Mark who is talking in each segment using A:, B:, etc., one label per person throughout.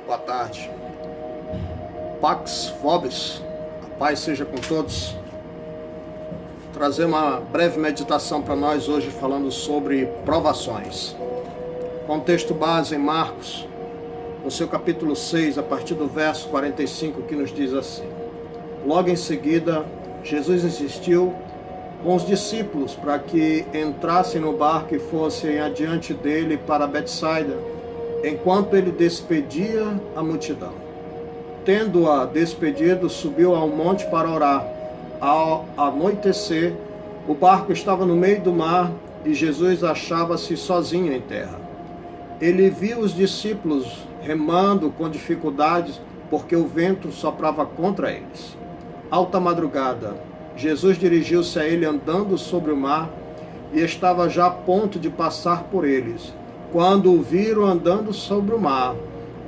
A: Boa tarde. Pax Vobis, a paz seja com todos. Vou trazer uma breve meditação para nós hoje falando sobre provações. Contexto base em Marcos, no seu capítulo 6, a partir do verso 45, que nos diz assim: logo em seguida, Jesus insistiu com os discípulos para que entrassem no barco e fossem adiante dele para Betsaida, enquanto ele despedia a multidão. Tendo-a despedido, subiu ao monte para orar. Ao anoitecer, o barco estava no meio do mar e Jesus achava-se sozinho em terra. Ele viu os discípulos remando com dificuldades, porque o vento soprava contra eles. Alta madrugada, Jesus dirigiu-se a ele andando sobre o mar e estava já a ponto de passar por eles. Quando o viram andando sobre o mar,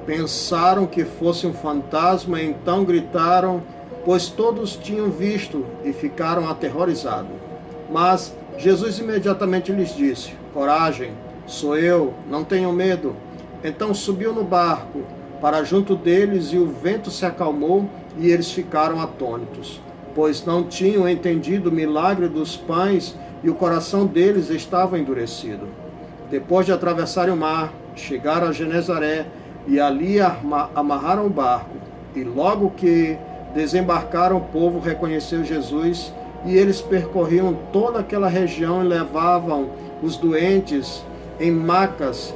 A: pensaram que fosse um fantasma, então gritaram, pois todos tinham visto, e ficaram aterrorizados. Mas Jesus imediatamente lhes disse: coragem, sou eu, não tenham medo. Então subiu no barco para junto deles, e o vento se acalmou, e eles ficaram atônitos, pois não tinham entendido o milagre dos pães, e o coração deles estava endurecido. Depois de atravessarem o mar, chegaram a Genezaré, e ali amarraram o barco. E logo que desembarcaram, o povo reconheceu Jesus, e eles percorriam toda aquela região e levavam os doentes em macas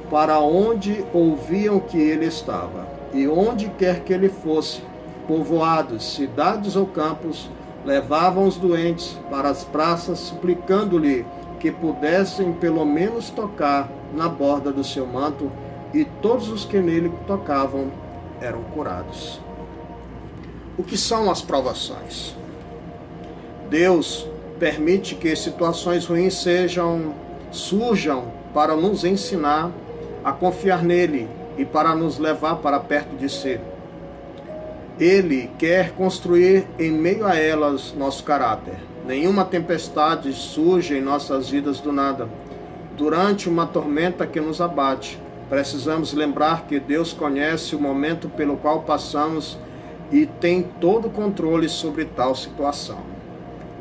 A: para onde ouviam que ele estava. E onde quer que ele fosse, povoados, cidades ou campos, levavam os doentes para as praças, suplicando-lhe que pudessem pelo menos tocar na borda do seu manto, e todos os que nele tocavam eram curados. O que são as provações? Deus permite que situações ruins surjam para nos ensinar a confiar nele e para nos levar para perto de si. Ele quer construir em meio a elas nosso caráter. Nenhuma tempestade surge em nossas vidas do nada. Durante uma tormenta que nos abate, precisamos lembrar que Deus conhece o momento pelo qual passamos e tem todo o controle sobre tal situação.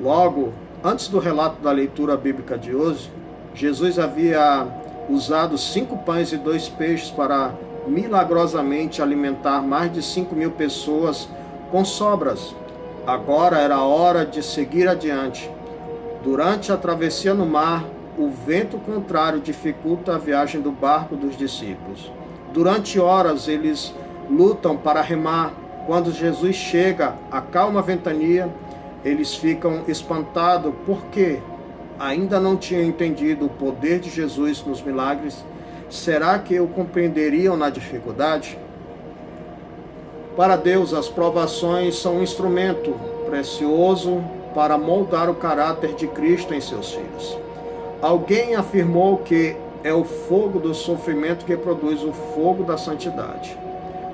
A: Logo, antes do relato da leitura bíblica de hoje, Jesus havia usado 5 pães e 2 peixes para milagrosamente alimentar mais de 5.000 pessoas com sobras. Agora era a hora de seguir adiante. Durante a travessia no mar, o vento contrário dificulta a viagem do barco dos discípulos. Durante horas eles lutam para remar. Quando Jesus chega, acalma a ventania, eles ficam espantados porque ainda não tinham entendido o poder de Jesus nos milagres. Será que o compreenderiam na dificuldade? Para Deus, as provações são um instrumento precioso para moldar o caráter de Cristo em seus filhos. Alguém afirmou que é o fogo do sofrimento que produz o fogo da santidade.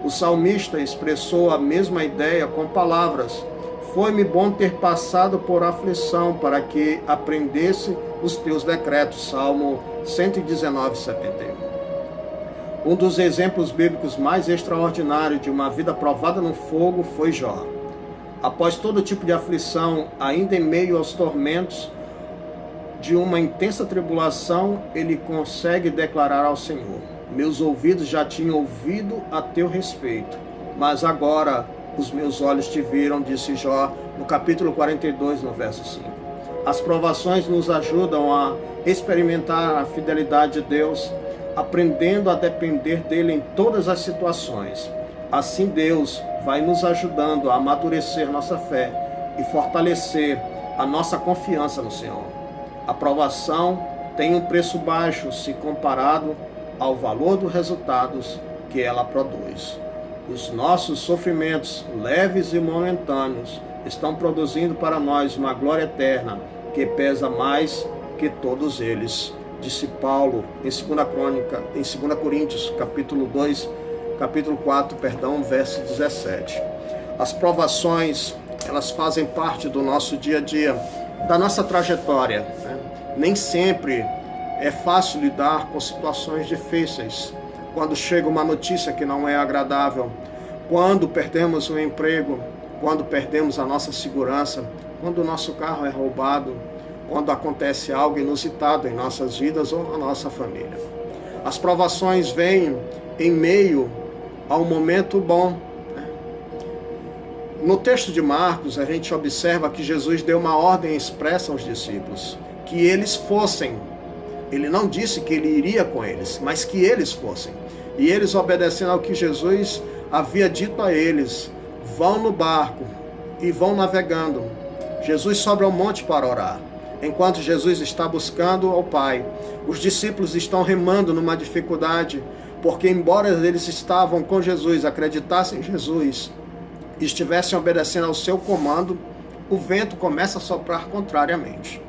A: O salmista expressou a mesma ideia com palavras: foi-me bom ter passado por aflição para que aprendesse os teus decretos. Salmo 119, 71. Um dos exemplos bíblicos mais extraordinários de uma vida provada no fogo foi Jó. Após todo tipo de aflição, ainda em meio aos tormentos de uma intensa tribulação, ele consegue declarar ao Senhor: meus ouvidos já tinham ouvido a teu respeito, mas agora os meus olhos te viram, disse Jó, no capítulo 42, no verso 5. As provações nos ajudam a experimentar a fidelidade de Deus, aprendendo a depender dele em todas as situações. Assim Deus vai nos ajudando a amadurecer nossa fé e fortalecer a nossa confiança no Senhor. A provação tem um preço baixo se comparado ao valor dos resultados que ela produz. Os nossos sofrimentos, leves e momentâneos, estão produzindo para nós uma glória eterna que pesa mais que todos eles, disse Paulo em 2 Coríntios, capítulo 4, verso 17. As provações, elas fazem parte do nosso dia a dia, da nossa trajetória, né? Nem sempre é fácil lidar com situações difíceis. quando chega uma notícia que não é agradável, quando perdemos o emprego, quando perdemos a nossa segurança, quando o nosso carro é roubado, quando acontece algo inusitado em nossas vidas ou na nossa família. As provações vêm em meio ao momento bom. No texto de Marcos, a gente observa que Jesus deu uma ordem expressa aos discípulos, que eles fossem. Ele não disse que ele iria com eles, mas que eles fossem. E eles, obedecendo ao que Jesus havia dito a eles, vão no barco e vão navegando. Jesus sobe ao monte para orar. Enquanto Jesus está buscando ao Pai, os discípulos estão remando numa dificuldade, porque embora eles estavam com Jesus, acreditassem em Jesus, estivessem obedecendo ao seu comando, o vento começa a soprar contrariamente.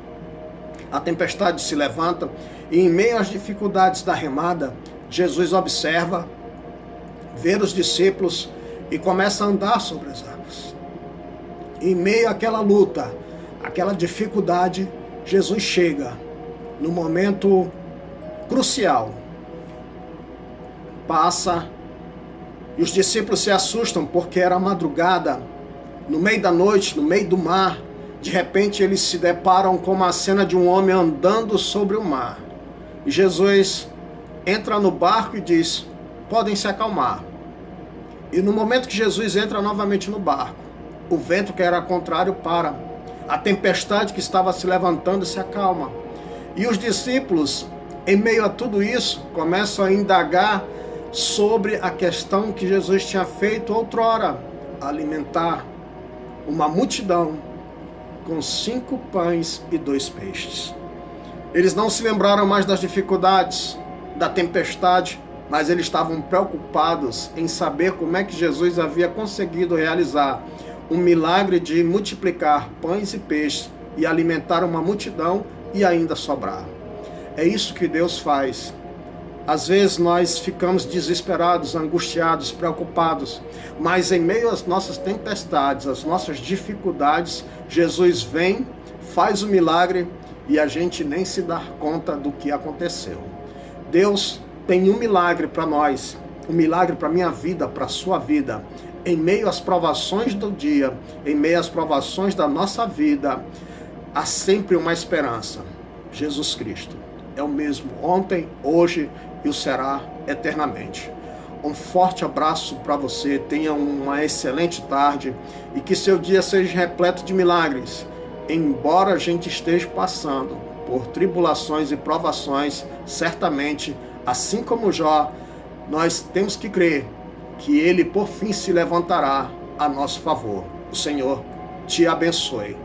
A: A tempestade se levanta e, em meio às dificuldades da remada, Jesus observa, vê os discípulos e começa a andar sobre as águas. Em meio àquela luta, àquela dificuldade, Jesus chega no momento crucial. Passa e os discípulos se assustam porque era madrugada, no meio da noite, no meio do mar. De repente eles se deparam com uma cena de um homem andando sobre o mar. E Jesus entra no barco e diz: podem se acalmar. E no momento que Jesus entra novamente no barco, o vento que era contrário para. A tempestade que estava se levantando se acalma. E os discípulos, em meio a tudo isso, começam a indagar sobre a questão que Jesus tinha feito outrora: alimentar uma multidão com 5 pães e 2 peixes. Eles não se lembraram mais das dificuldades, da tempestade, mas eles estavam preocupados em saber como é que Jesus havia conseguido realizar um milagre de multiplicar pães e peixes e alimentar uma multidão e ainda sobrar. É isso que Deus faz. Às vezes nós ficamos desesperados, angustiados, preocupados, mas em meio às nossas tempestades, às nossas dificuldades, Jesus vem, faz o milagre e a gente nem se dá conta do que aconteceu. Deus tem um milagre para nós, um milagre para a minha vida, para a sua vida. Em meio às provações do dia, em meio às provações da nossa vida, há sempre uma esperança: Jesus Cristo. É o mesmo ontem, hoje e o será eternamente. Um forte abraço para você, tenha uma excelente tarde e que seu dia seja repleto de milagres. Embora a gente esteja passando por tribulações e provações, certamente, assim como Jó, nós temos que crer que ele por fim se levantará a nosso favor. O Senhor te abençoe.